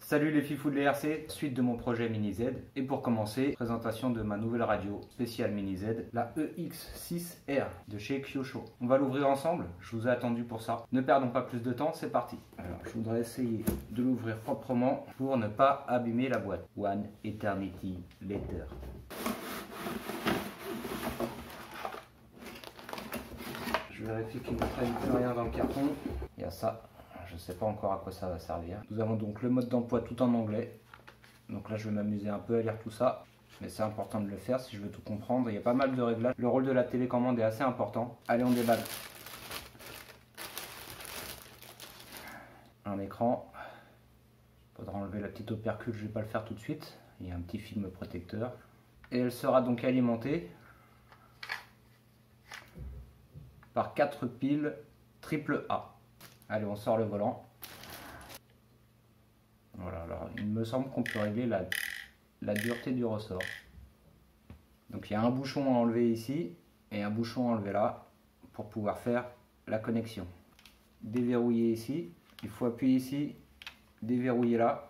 Salut les fifous de l'ERC, suite de mon projet Mini Z. Et pour commencer, présentation de ma nouvelle radio spéciale Mini Z, la EX6R de chez Kyosho. On va l'ouvrir ensemble, je vous ai attendu pour ça. Ne perdons pas plus de temps, c'est parti. Alors je voudrais essayer de l'ouvrir proprement pour ne pas abîmer la boîte. One Eternity Later. Je vérifie qu'il ne traîne plus rien dans le carton. Il y a ça. Je ne sais pas encore à quoi ça va servir. Nous avons donc le mode d'emploi tout en anglais. Donc là je vais m'amuser un peu à lire tout ça. Mais c'est important de le faire si je veux tout comprendre. Il y a pas mal de réglages. Le rôle de la télécommande est assez important. Allez, on déballe. Un écran. Il faudra enlever la petite opercule, je ne vais pas le faire tout de suite. Il y a un petit film protecteur. Et elle sera donc alimentée par 4 piles AAA. Allez, on sort le volant. Voilà, alors il me semble qu'on peut régler la dureté du ressort. Donc il y a un bouchon à enlever ici et un bouchon à enlever là pour pouvoir faire la connexion. Déverrouiller ici, il faut appuyer ici, déverrouiller là.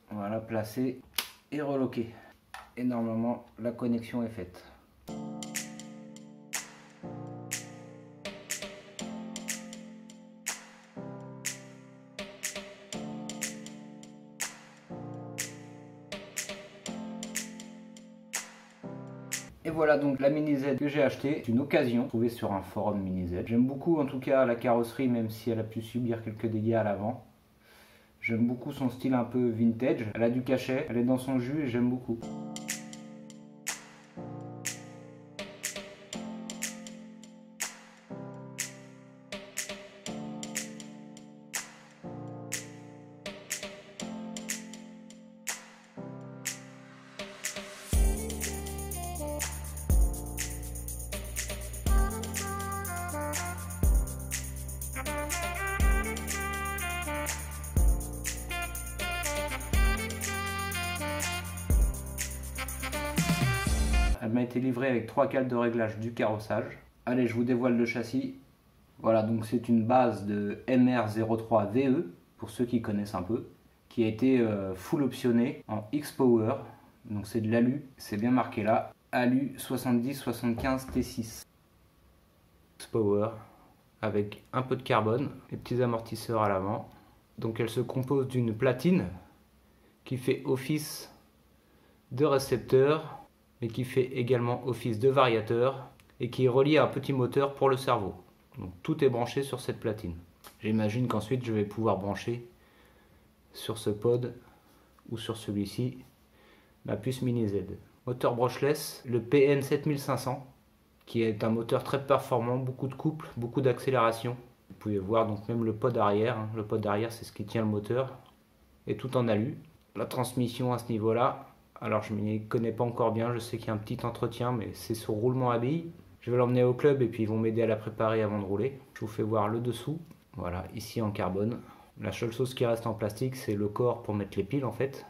Voilà, placer et reloquer. Et normalement la connexion est faite. Et voilà donc la Mini Z que j'ai acheté, une occasion trouvée sur un forum Mini Z. J'aime beaucoup en tout cas la carrosserie, même si elle a pu subir quelques dégâts à l'avant. J'aime beaucoup son style un peu vintage, elle a du cachet, elle est dans son jus et j'aime beaucoup. Elle m'a été livrée avec 3 cales de réglage du carrossage. Allez, je vous dévoile le châssis. Voilà, donc c'est une base de MR03VE, pour ceux qui connaissent un peu, qui a été full optionné en X-Power. Donc c'est de l'alu, c'est bien marqué là, alu 7075 T6. X-Power, avec un peu de carbone, les petits amortisseurs à l'avant. Donc elle se compose d'une platine qui fait office de récepteur, mais qui fait également office de variateur et qui est relié à un petit moteur pour le cerveau. Donc tout est branché sur cette platine. J'imagine qu'ensuite je vais pouvoir brancher sur ce pod ou sur celui-ci ma puce Mini Z. Moteur brushless, le PN7500, qui est un moteur très performant, beaucoup de couple, beaucoup d'accélération. Vous pouvez voir donc même le pod arrière. Le pod arrière, c'est ce qui tient le moteur, et tout en alu. La transmission à ce niveau-là, alors je ne m'y connais pas encore bien, je sais qu'il y a un petit entretien, mais c'est sur roulement à billes. Je vais l'emmener au club et puis ils vont m'aider à la préparer avant de rouler. Je vous fais voir le dessous. Voilà, ici en carbone. La seule chose qui reste en plastique, c'est le corps pour mettre les piles en fait.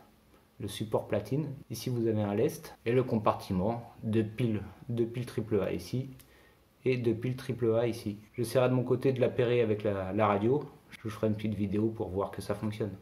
Le support platine. Ici vous avez un lest et le compartiment. Deux piles AAA ici et 2 piles AAA ici. J'essaierai de mon côté de l'appairer avec la radio. Je vous ferai une petite vidéo pour voir que ça fonctionne.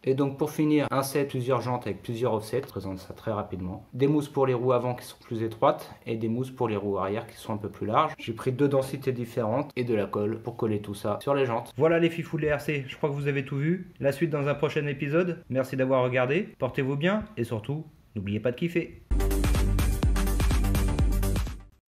Et donc pour finir, un set, plusieurs jantes avec plusieurs offsets, je présente ça très rapidement. Des mousses pour les roues avant qui sont plus étroites et des mousses pour les roues arrière qui sont un peu plus larges. J'ai pris 2 densités différentes et de la colle pour coller tout ça sur les jantes. Voilà les fifous de l'ERC, je crois que vous avez tout vu. La suite dans un prochain épisode. Merci d'avoir regardé, portez-vous bien et surtout, n'oubliez pas de kiffer.